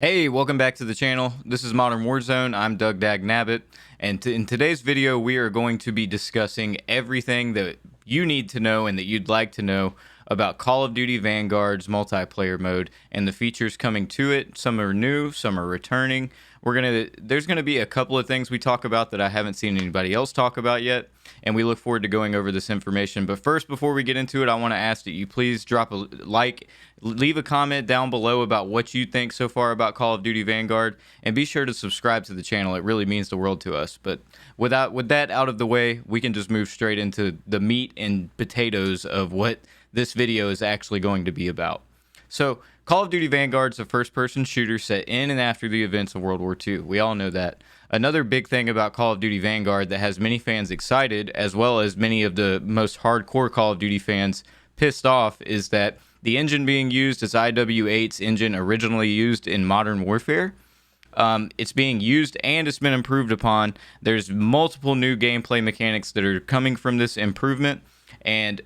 Hey, welcome back to the channel. This is Modern Warzone. I'm Doug Dagnabbit, and in today's video, we are going to be discussing everything that you need to know and that you'd like to know about Call of Duty Vanguard's multiplayer mode and the features coming to it. Some are new, some are returning. There's gonna be a couple of things we talk about that I haven't seen anybody else talk about yet, and we look forward to going over this information. But first, before we get into it, I want to ask that you please drop a like, leave a comment down below about what you think so far about Call of Duty Vanguard, and be sure to subscribe to the channel. It really means the world to us. But with that out of the way, we can just move straight into the meat and potatoes of what this video is actually going to be about. So, Call of Duty Vanguard is a first-person shooter set in and after the events of World War II. We all know that. Another big thing about Call of Duty Vanguard that has many fans excited, as well as many of the most hardcore Call of Duty fans pissed off, is that the engine being used is IW8's engine originally used in Modern Warfare. It's being used and it's been improved upon. There's multiple new gameplay mechanics that are coming from this improvement, and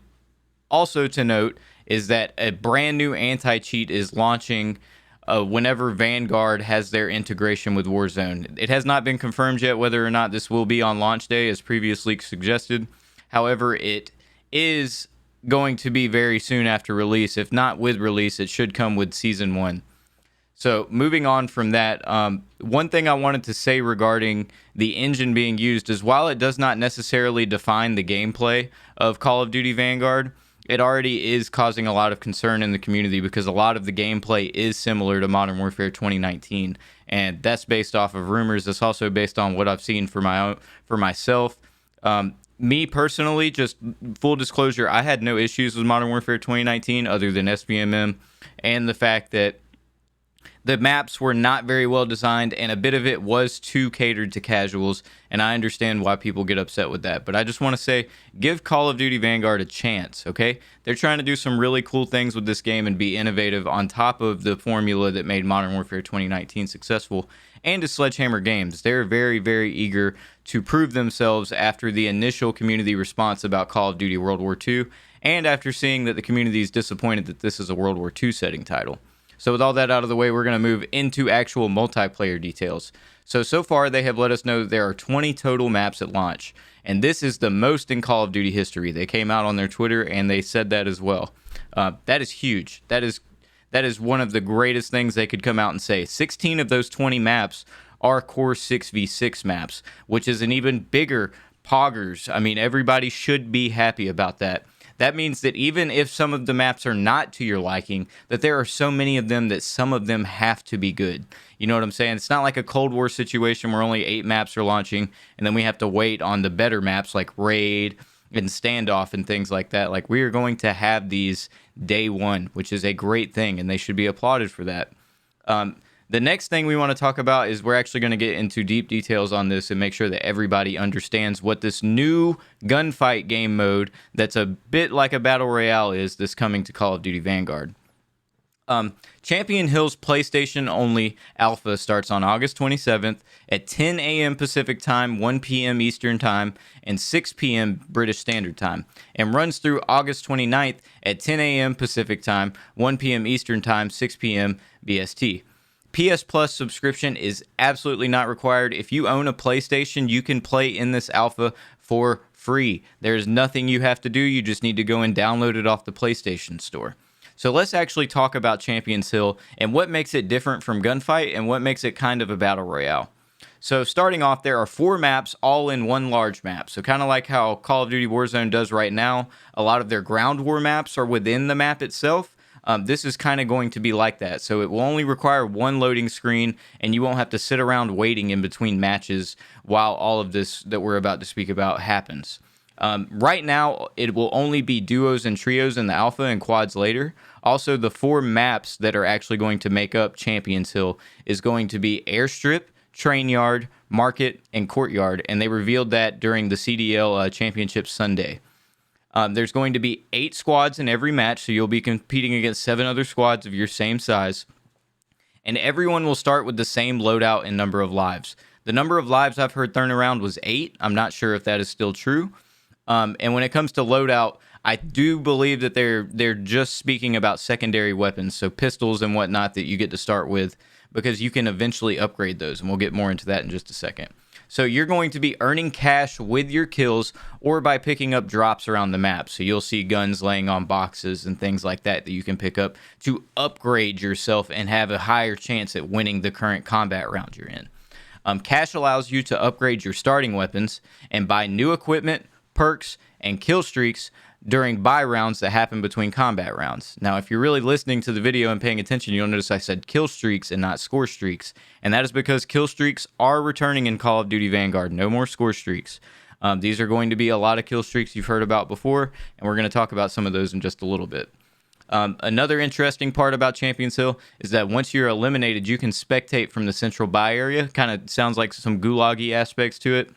also to note is that a brand new anti-cheat is launching whenever Vanguard has their integration with Warzone. It has not been confirmed yet whether or not this will be on launch day, as previously suggested. However, it is going to be very soon after release. If not with release, it should come with Season 1. So moving on from that, one thing I wanted to say regarding the engine being used is while it does not necessarily define the gameplay of Call of Duty Vanguard, it already is causing a lot of concern in the community because a lot of the gameplay is similar to Modern Warfare 2019, and that's based off of rumors. That's also based on what I've seen for myself. Me personally, just full disclosure, I had no issues with Modern Warfare 2019 other than SBMM and the fact that the maps were not very well designed, and a bit of it was too catered to casuals, and I understand why people get upset with that. But I just want to say, give Call of Duty Vanguard a chance, okay? They're trying to do some really cool things with this game and be innovative on top of the formula that made Modern Warfare 2019 successful, and to Sledgehammer Games. They're very, very eager to prove themselves after the initial community response about Call of Duty World War II, and after seeing that the community is disappointed that this is a World War II setting title. So with all that out of the way, we're going to move into actual multiplayer details. So far, they have let us know that there are 20 total maps at launch, and this is the most in Call of Duty history. They came out on their Twitter, and they said that as well. That is huge. That is one of the greatest things they could come out and say. 16 of those 20 maps are core 6v6 maps, which is an even bigger poggers. I mean, everybody should be happy about that. That means that even if some of the maps are not to your liking, that there are so many of them that some of them have to be good. You know what I'm saying? It's not like a Cold War situation where only 8 maps are launching, and then we have to wait on the better maps like Raid and Standoff and things like that. Like, we are going to have these day one, which is a great thing, and they should be applauded for that. The next thing we want to talk about is we're actually going to get into deep details on this and make sure that everybody understands what this new gunfight game mode that's a bit like a battle royale is this coming to Call of Duty Vanguard. Champion Hill's PlayStation only alpha starts on August 27th at 10 a.m. Pacific Time, 1 p.m. Eastern Time, and 6 p.m. British Standard Time, and runs through August 29th at 10 a.m. Pacific Time, 1 p.m. Eastern Time, 6 p.m. BST. PS Plus subscription is absolutely not required. If you own a PlayStation, you can play in this alpha for free. There's nothing you have to do. You just need to go and download it off the PlayStation Store. So let's actually talk about Champions Hill and what makes it different from Gunfight and what makes it kind of a battle royale. So starting off, there are 4 maps all in one large map. So kind of like how Call of Duty Warzone does right now, a lot of their ground war maps are within the map itself. This is kind of going to be like that. So it will only require one loading screen, and you won't have to sit around waiting in between matches while all of this that we're about to speak about happens. Right now, it will only be duos and trios in the alpha and quads later. Also, the 4 maps that are actually going to make up Champions Hill is going to be Airstrip, Train Yard, Market, and Courtyard, and they revealed that during the CDL Championship Sunday. There's going to be 8 squads in every match, so you'll be competing against 7 other squads of your same size. And everyone will start with the same loadout and number of lives. The number of lives I've heard thrown around was 8. I'm not sure if that is still true. And when it comes to loadout, I do believe that they're just speaking about secondary weapons, so pistols and whatnot that you get to start with. because you can eventually upgrade those, and we'll get more into that in just a second. So you're going to be earning cash with your kills or by picking up drops around the map. So you'll see guns laying on boxes and things like that that you can pick up to upgrade yourself and have a higher chance at winning the current combat round you're in. Cash allows you to upgrade your starting weapons and buy new equipment, perks, and kill streaks during buy rounds that happen between combat rounds. Now, if you're really listening to the video and paying attention, you'll notice I said kill streaks and not score streaks. And that is because kill streaks are returning in Call of Duty Vanguard. No more score streaks. These are going to be a lot of kill streaks you've heard about before, and we're going to talk about some of those in just a little bit. Another interesting part about Champions Hill is that once you're eliminated, you can spectate from the central buy area. Kind of sounds like some gulag-y aspects to it.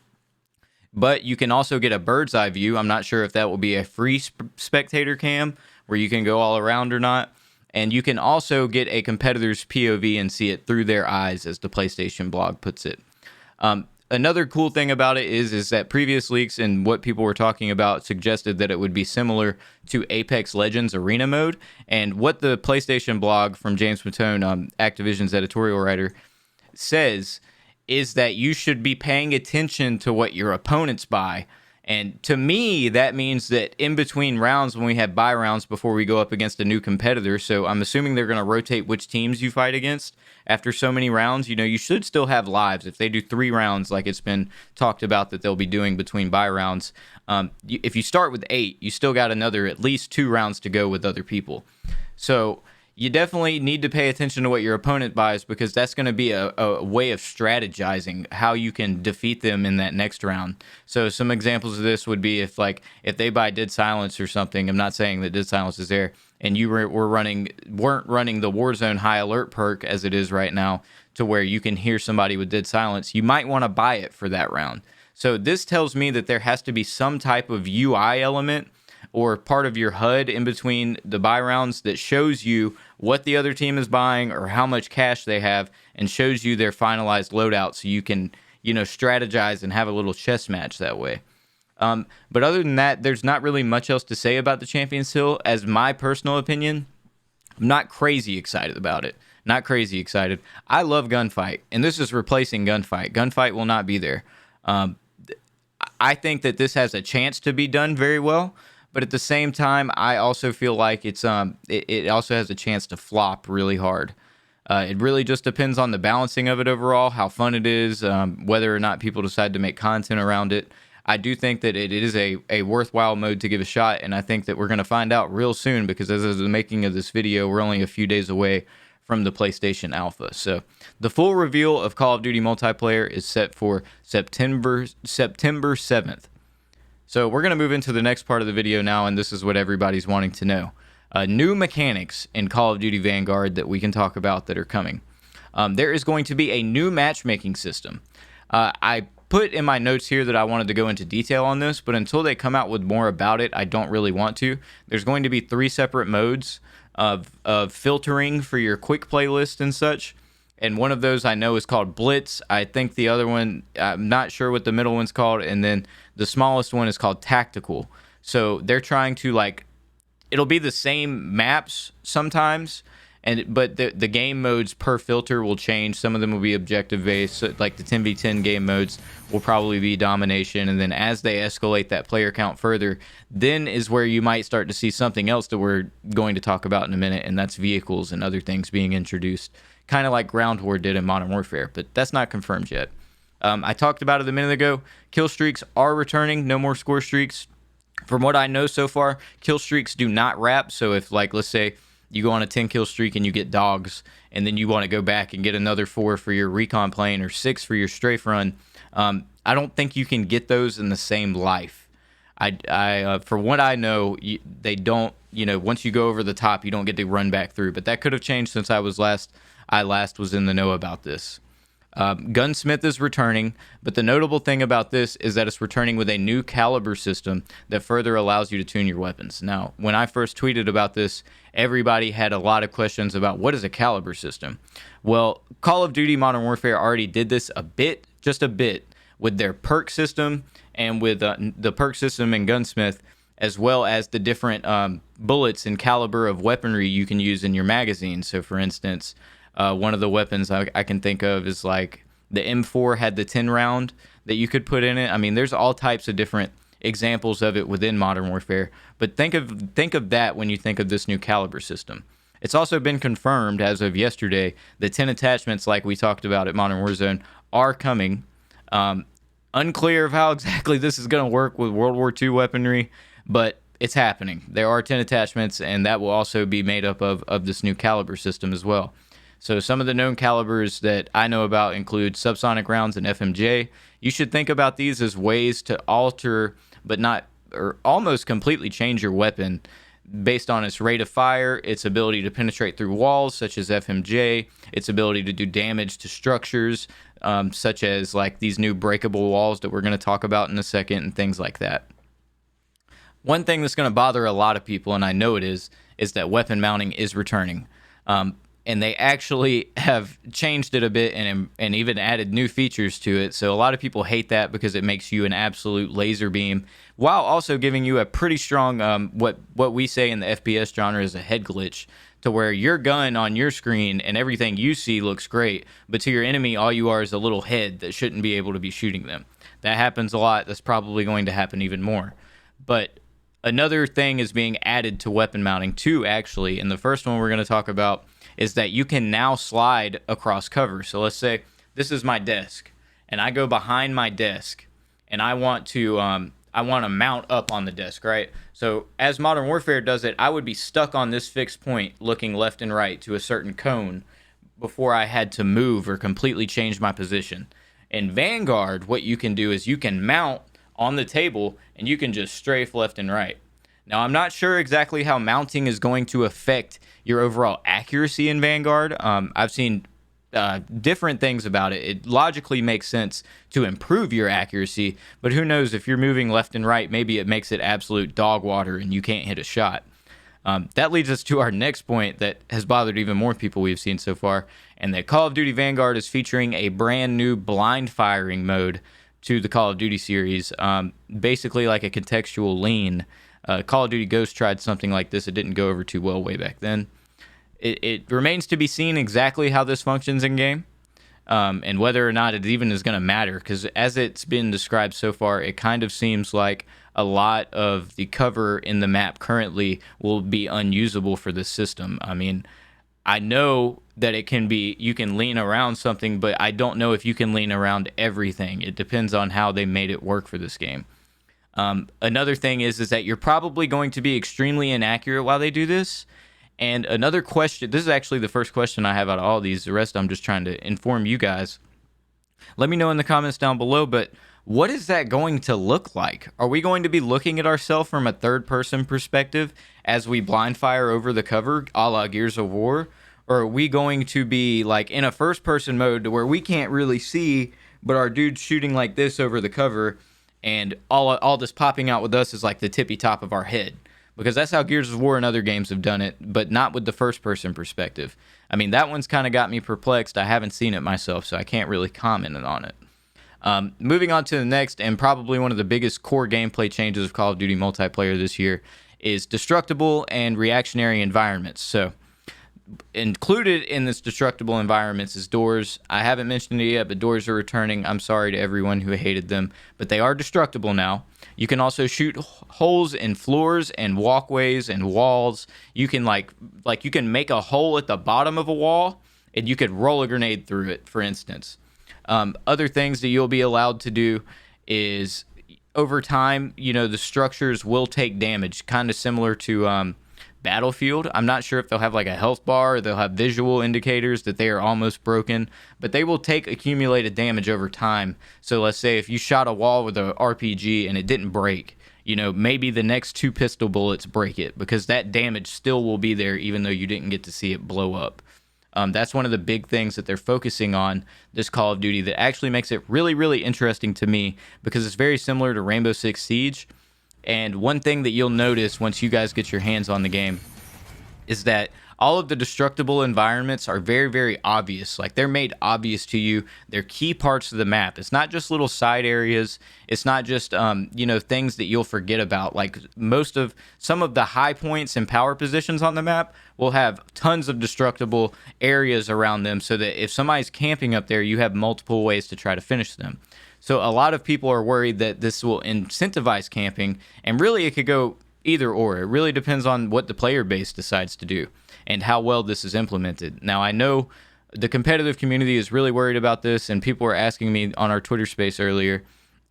But you can also get a bird's eye view. I'm not sure if that will be a free spectator cam where you can go all around or not. And you can also get a competitor's POV and see it through their eyes, as the PlayStation blog puts it. Another cool thing about it is that previous leaks and what people were talking about suggested that it would be similar to Apex Legends Arena mode. And what the PlayStation blog from James Matone, Activision's editorial writer, says is that you should be paying attention to what your opponents buy. And to me, that means that in between rounds, when we have buy rounds before we go up against a new competitor, so I'm assuming they're going to rotate which teams you fight against after so many rounds. You should still have lives. If they do 3 rounds, like it's been talked about that they'll be doing between buy rounds, if you start with 8, you still got another at least 2 rounds to go with other people. So you definitely need to pay attention to what your opponent buys, because that's going to be a way of strategizing how you can defeat them in that next round. So some examples of this would be if they buy Dead Silence or something. I'm not saying that Dead Silence is there, and you weren't running the Warzone High Alert perk as it is right now, to where you can hear somebody with Dead Silence. You might want to buy it for that round. So this tells me that there has to be some type of UI element or part of your HUD in between the buy rounds that shows you what the other team is buying or how much cash they have, and shows you their finalized loadout, so you can, strategize and have a little chess match that way. But other than that, there's not really much else to say about the Champions Hill. As my personal opinion, I'm not crazy excited about it. Not crazy excited. I love Gunfight, and this is replacing Gunfight. Gunfight will not be there. I think that this has a chance to be done very well, but at the same time, I also feel like it also has a chance to flop really hard. It really just depends on the balancing of it overall, how fun it is, whether or not people decide to make content around it. I do think that it is a worthwhile mode to give a shot, and I think that we're going to find out real soon, because as of the making of this video, we're only a few days away from the PlayStation Alpha. So the full reveal of Call of Duty multiplayer is set for September 7th. So we're going to move into the next part of the video now, and this is what everybody's wanting to know. New mechanics in Call of Duty Vanguard that we can talk about that are coming. There is going to be a new matchmaking system. I put in my notes here that I wanted to go into detail on this, but until they come out with more about it, I don't really want to. There's going to be 3 separate modes of filtering for your quick playlist and such. And one of those I know is called Blitz. I think the other one, I'm not sure what the middle one's called. And then the smallest one is called Tactical. So they're trying to, it'll be the same maps sometimes, but the game modes per filter will change. Some of them will be objective based, so like the 10v10 game modes will probably be domination. And then as they escalate that player count further, then is where you might start to see something else that we're going to talk about in a minute, and that's vehicles and other things being introduced. Kind of like Ground War did in Modern Warfare, but that's not confirmed yet. I talked about it a minute ago. Kill streaks are returning. No more score streaks. From what I know so far, kill streaks do not wrap. So if, let's say you go on a 10 kill streak and you get dogs, and then you want to go back and get another 4 for your recon plane or 6 for your strafe run, I don't think you can get those in the same life. For what I know, they don't. Once you go over the top, you don't get to run back through. But that could have changed since I last was in the know about this. Gunsmith is returning, but the notable thing about this is that it's returning with a new caliber system that further allows you to tune your weapons. Now, when I first tweeted about this, everybody had a lot of questions about what is a caliber system. Well, Call of Duty Modern Warfare already did this just a bit, with their perk system and with the perk system in Gunsmith, as well as the different bullets and caliber of weaponry you can use in your magazine. So, for instance, One of the weapons I can think of is like the M4 had the 10 round that you could put in it. I mean, there's all types of different examples of it within Modern Warfare, but think of that when you think of this new caliber system. It's also been confirmed as of yesterday that 10 attachments, like we talked about at Modern Warzone, are coming. Unclear of how exactly this is going to work with World War II weaponry, but it's happening. There are 10 attachments, and that will also be made up of this new caliber system as well. So some of the known calibers that I know about include subsonic rounds and FMJ. You should think about these as ways to alter, but not, or almost completely change your weapon based on its rate of fire, its ability to penetrate through walls, such as FMJ, its ability to do damage to structures, such as like these new breakable walls that we're going to talk about in a second, and things like that. One thing that's going to bother a lot of people, and I know it is that weapon mounting is returning. And they actually have changed it a bit and even added new features to it. So a lot of people hate that because it makes you an absolute laser beam, while also giving you a pretty strong, what we say in the FPS genre is a head glitch, to where your gun on your screen and everything you see looks great, but to your enemy, all you are is a little head that shouldn't be able to be shooting them. That happens a lot. That's probably going to happen even more. But another thing is being added to weapon mounting too, actually. And the first one we're going to talk about is that you can now slide across cover. So let's say this is my desk, and I go behind my desk, and I want to mount up on the desk, right? So as Modern Warfare does it, I would be stuck on this fixed point looking left and right to a certain cone before I had to move or completely change my position. In Vanguard, what you can do is you can mount on the table, and you can just strafe left and right. Now, I'm not sure exactly how mounting is going to affect your overall accuracy in Vanguard. I've seen different things about it. It logically makes sense to improve your accuracy, but who knows, if you're moving left and right, maybe it makes it absolute dog water and you can't hit a shot. That leads us to our next point that has bothered even more people we've seen so far, and that Call of Duty Vanguard is featuring a brand new blind firing mode to the Call of Duty series, basically like a contextual lean. Call of Duty Ghost tried something like this. It didn't go over too well way back then. It remains to be seen exactly how this functions in game, and whether or not it even is going to matter, because as it's been described so far, it kind of seems like a lot of the cover in the map currently will be unusable for this system. I mean, I know that it can be, you can lean around something, but I don't know if you can lean around everything. It depends on how they made it work for this game. Another thing is that you're probably going to be extremely inaccurate while they do this. And another question, this is actually the first question I have out of all these. The rest I'm just trying to inform you guys. Let me know in the comments down below, but what is that going to look like? Are we going to be looking at ourselves from a third-person perspective as we blind fire over the cover, a la Gears of War? Or are we going to be like in a first-person mode to where we can't really see, but our dude's shooting like this over the cover, and all this popping out with us is like the tippy top of our head? Because that's how Gears of War and other games have done it, but not with the first-person perspective. I mean, that one's kind of got me perplexed. I haven't seen it myself, so I can't really comment on it. Moving on to the next, and probably one of the biggest core gameplay changes of Call of Duty multiplayer this year, is destructible and reactionary environments. So, included in this destructible environments is doors. I haven't mentioned it yet, but doors are returning. I'm sorry to everyone who hated them, but they are destructible now. You can also shoot holes in floors and walkways and walls. You can like you can make a hole at the bottom of a wall, and you could roll a grenade through it, for instance. Other things that you'll be allowed to do is, over time, you know, the structures will take damage, kind of similar to Battlefield. I'm not sure if they'll have like a health bar, or they'll have visual indicators that they are almost broken, but they will take accumulated damage over time. So let's say if you shot a wall with an RPG and it didn't break, you know, maybe the next 2 pistol bullets break it, because that damage still will be there even though you didn't get to see it blow up. That's one of the big things that they're focusing on this Call of Duty that actually makes it really, really interesting to me, because it's very similar to Rainbow Six Siege. And one thing that you'll notice once you guys get your hands on the game is that all of the destructible environments are very, very obvious. Like, they're made obvious to you. They're key parts of the map. It's not just little side areas. It's not just things that you'll forget about. Like, some of the high points and power positions on the map will have tons of destructible areas around them, so that if somebody's camping up there, you have multiple ways to try to finish them. So a lot of people are worried that this will incentivize camping, and really it could go either or. It really depends on what the player base decides to do and how well this is implemented. Now, I know the competitive community is really worried about this, and people were asking me on our Twitter space earlier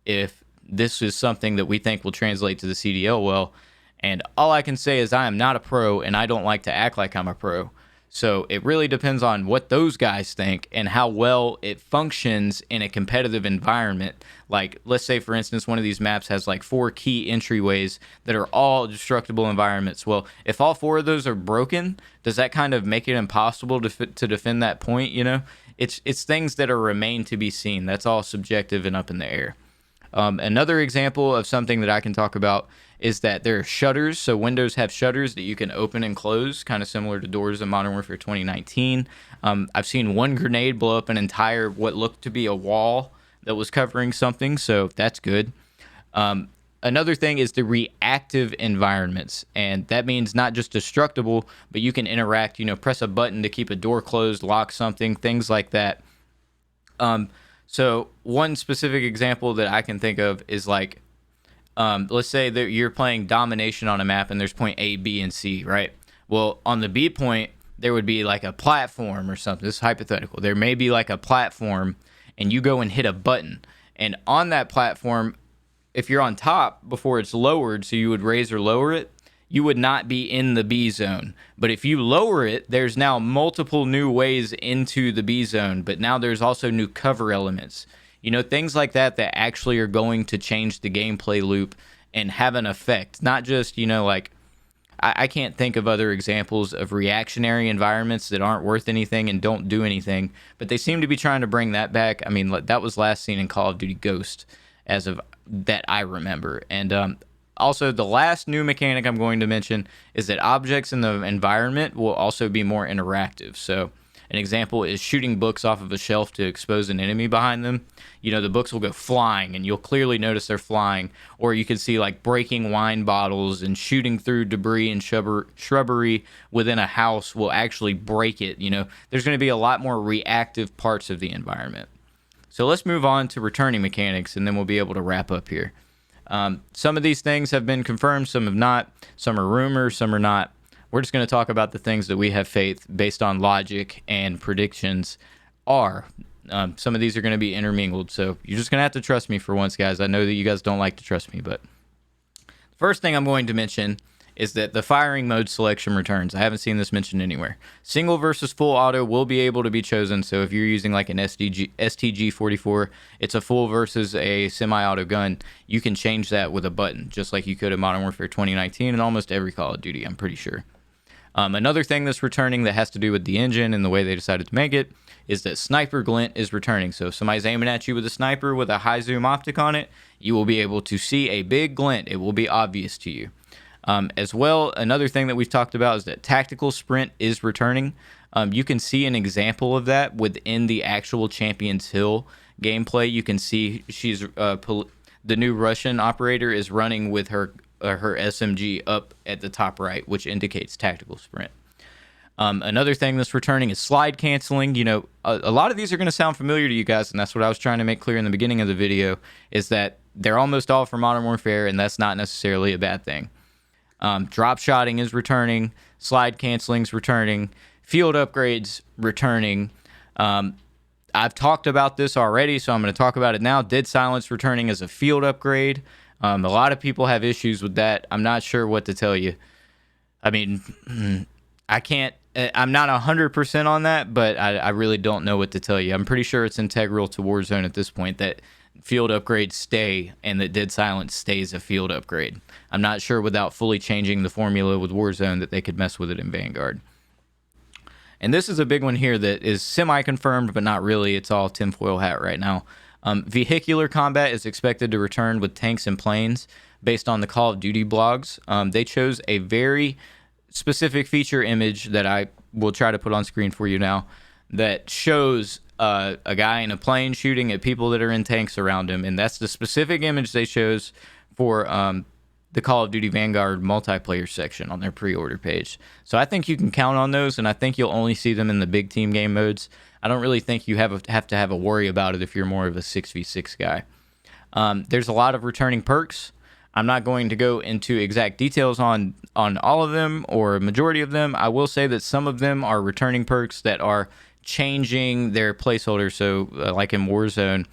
if this is something that we think will translate to the CDL well. And all I can say is I am not a pro, and I don't like to act like I'm a pro. So it really depends on what those guys think and how well it functions in a competitive environment. Like, let's say, for instance, one of these maps has like 4 key entryways that are all destructible environments. Well, if all 4 of those are broken, does that kind of make it impossible to defend that point? It's things that remain to be seen. That's all subjective and up in the air. Another example of something that I can talk about is that there are shutters. So windows have shutters that you can open and close, kind of similar to doors in Modern Warfare 2019. I've seen one grenade blow up an entire, what looked to be a wall that was covering something, so that's good. Another thing is the reactive environments, and that means not just destructible, but you can interact, press a button to keep a door closed, lock something, things like that. So one specific example that I can think of is like, let's say that you're playing domination on a map and there's point A, B, and C, right? Well, on the B point, there would be like a platform or something. This is hypothetical. There may be like a platform, and you go and hit a button. And on that platform, if you're on top before it's lowered, so you would raise or lower it, you would not be in the B zone. But if you lower it, there's now multiple new ways into the B zone, but now there's also new cover elements. Things like that actually are going to change the gameplay loop and have an effect. Not just, like, I can't think of other examples of reactionary environments that aren't worth anything and don't do anything, but they seem to be trying to bring that back. I mean, that was last seen in Call of Duty Ghost, as of that I remember. And also, the last new mechanic I'm going to mention is that objects in the environment will also be more interactive. So an example is shooting books off of a shelf to expose an enemy behind them. The books will go flying, and you'll clearly notice they're flying. Or you can see like breaking wine bottles and shooting through debris and shrubbery within a house will actually break it. There's going to be a lot more reactive parts of the environment. So let's move on to returning mechanics, and then we'll be able to wrap up here. Some of these things have been confirmed, some have not. Some are rumors, some are not. We're just going to talk about the things that we have faith based on logic and predictions are. Some of these are going to be intermingled, so you're just going to have to trust me for once, guys. I know that you guys don't like to trust me, but the first thing I'm going to mention is that the firing mode selection returns. I haven't seen this mentioned anywhere. Single versus full auto will be able to be chosen, so if you're using like an STG-44, it's a full versus a semi-auto gun, you can change that with a button, just like you could in Modern Warfare 2019 and almost every Call of Duty, I'm pretty sure. Another thing that's returning that has to do with the engine and the way they decided to make it is that sniper glint is returning. So if somebody's aiming at you with a sniper with a high zoom optic on it, you will be able to see a big glint. It will be obvious to you. As well, another thing that we've talked about is that tactical sprint is returning. You can see an example of that within the actual Champions Hill gameplay. You can see she's the new Russian operator is running with her SMG up at the top right, which indicates tactical sprint. Another thing that's returning is slide canceling. A lot of these are going to sound familiar to you guys, and that's what I was trying to make clear in the beginning of the video, is that they're almost all for Modern Warfare, and that's not necessarily a bad thing. Drop shotting is returning, slide canceling is returning, field upgrades returning. I've talked about this already, so I'm going to talk about it now. Dead silence returning as a field upgrade. A lot of people have issues with that. I'm not sure what to tell you. I mean, I'm not 100% on that, but I really don't know what to tell you. I'm pretty sure it's integral to Warzone at this point that field upgrades stay and that dead silence stays a field upgrade. I'm not sure without fully changing the formula with Warzone that they could mess with it in Vanguard. And this is a big one here that is semi-confirmed, but not really. It's all tinfoil hat right now. Vehicular combat is expected to return with tanks and planes based on the Call of Duty blogs. They chose a very specific feature image that I will try to put on screen for you now that shows a guy in a plane shooting at people that are in tanks around him, and that's the specific image they chose for the Call of Duty Vanguard multiplayer section on their pre-order page. So I think you can count on those, and I think you'll only see them in the big team game modes. I don't really think you have to have a worry about it if you're more of a 6v6 guy. There's a lot of returning perks. I'm not going to go into exact details on all of them or majority of them. I will say that some of them are returning perks that are changing their placeholder. So like in Warzone,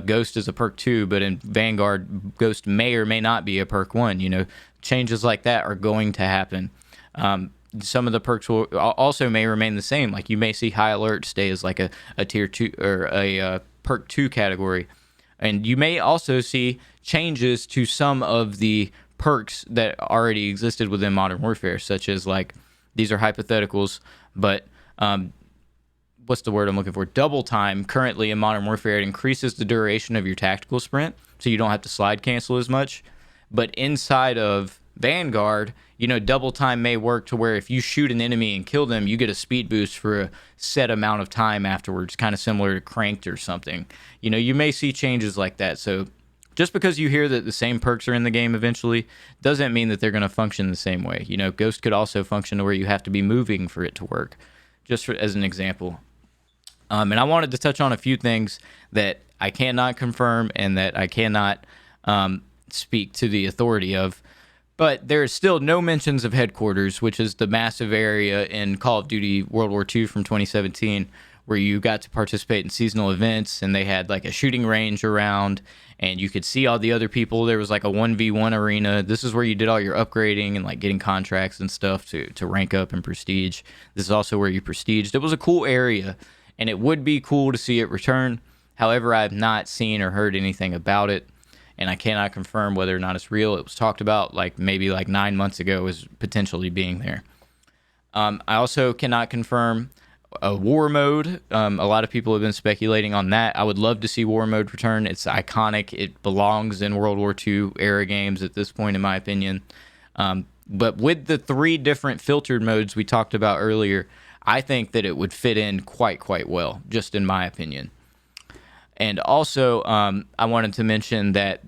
Ghost is a perk 2, but in Vanguard, Ghost may or may not be a perk 1. You know, changes like that are going to happen. Some of the perks will also may remain the same. Like you may see High Alert stay as like a tier 2 or a perk 2 category. And you may also see changes to some of the perks that already existed within Modern Warfare, such as like, these are hypotheticals, but what's the word I'm looking for? Double time currently in Modern Warfare, it increases the duration of your tactical sprint, so you don't have to slide cancel as much. But inside of Vanguard, you know, double time may work to where if you shoot an enemy and kill them, you get a speed boost for a set amount of time afterwards, kind of similar to Cranked or something. You know, you may see changes like that. So just because you hear that the same perks are in the game eventually doesn't mean that they're going to function the same way. You know, Ghost could also function to where you have to be moving for it to work, just as an example. And I wanted to touch on a few things that I cannot confirm and that I cannot speak to the authority of. But there is still no mentions of headquarters, which is the massive area in Call of Duty World War II from 2017, where you got to participate in seasonal events, and they had like a shooting range around, and you could see all the other people. There was like a 1v1 arena. This is where you did all your upgrading and like getting contracts and stuff to rank up and prestige. This is also where you prestiged. It was a cool area, and it would be cool to see it return. However, I have not seen or heard anything about it, and I cannot confirm whether or not it's real. It was talked about like maybe like 9 months ago as potentially being there. I also cannot confirm a war mode. A lot of people have been speculating on that. I would love to see war mode return. It's iconic. It belongs in World War II era games at this point, in my opinion. But with the 3 different filtered modes we talked about earlier, I think that it would fit in quite well, just in my opinion. And also, I wanted to mention that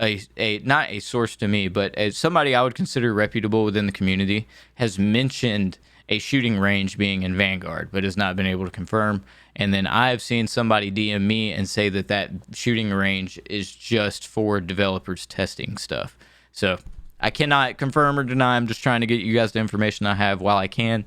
not a source to me, but as somebody I would consider reputable within the community has mentioned a shooting range being in Vanguard, but has not been able to confirm. And then I've seen somebody DM me and say that that shooting range is just for developers testing stuff. So I cannot confirm or deny. I'm just trying to get you guys the information I have while I can.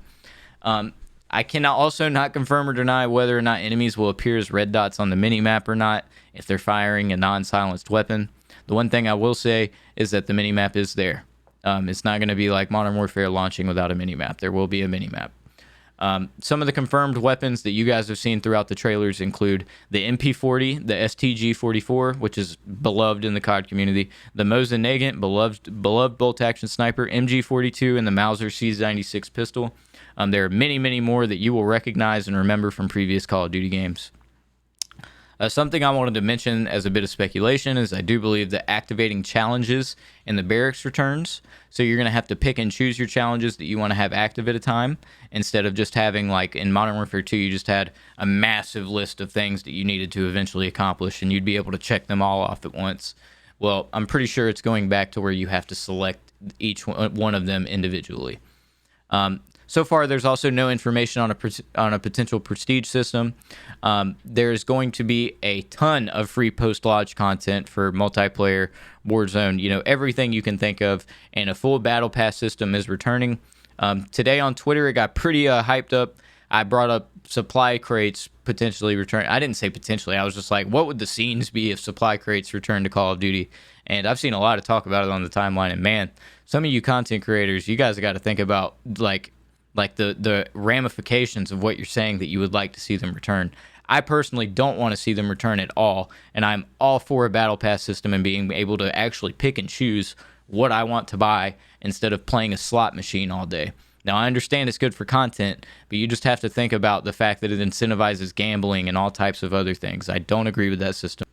I cannot also not confirm or deny whether or not enemies will appear as red dots on the minimap or not if they're firing a non-silenced weapon. The one thing I will say is that the minimap is there. It's not going to be like Modern Warfare launching without a minimap. There will be a minimap. Some of the confirmed weapons that you guys have seen throughout the trailers include the MP40, the STG-44, which is beloved in the COD community, the Mosin Nagant, beloved bolt-action sniper, MG42, and the Mauser C96 pistol. There are many more that you will recognize and remember from previous Call of Duty games. Something I wanted to mention as a bit of speculation is I do believe that activating challenges in the barracks returns. So you're going to have to pick and choose your challenges that you want to have active at a time, instead of just having, like in Modern Warfare 2, you just had a massive list of things that you needed to eventually accomplish, and you'd be able to check them all off at once. Well, I'm pretty sure it's going back to where you have to select each one of them individually. So far, there's also no information on a potential prestige system. There's going to be a ton of free post-launch content for multiplayer, Warzone, you know, everything you can think of, and a full battle pass system is returning. Today on Twitter, it got pretty hyped up. I brought up supply crates potentially return. I didn't say potentially. I was just like, what would the scenes be if supply crates return to Call of Duty? And I've seen a lot of talk about it on the timeline. And man, some of you content creators, you guys got to think about like the ramifications of what you're saying that you would like to see them return. I personally don't want to see them return at all, and I'm all for a battle pass system and being able to actually pick and choose what I want to buy instead of playing a slot machine all day. Now, I understand it's good for content, but you just have to think about the fact that it incentivizes gambling and all types of other things. I don't agree with that system.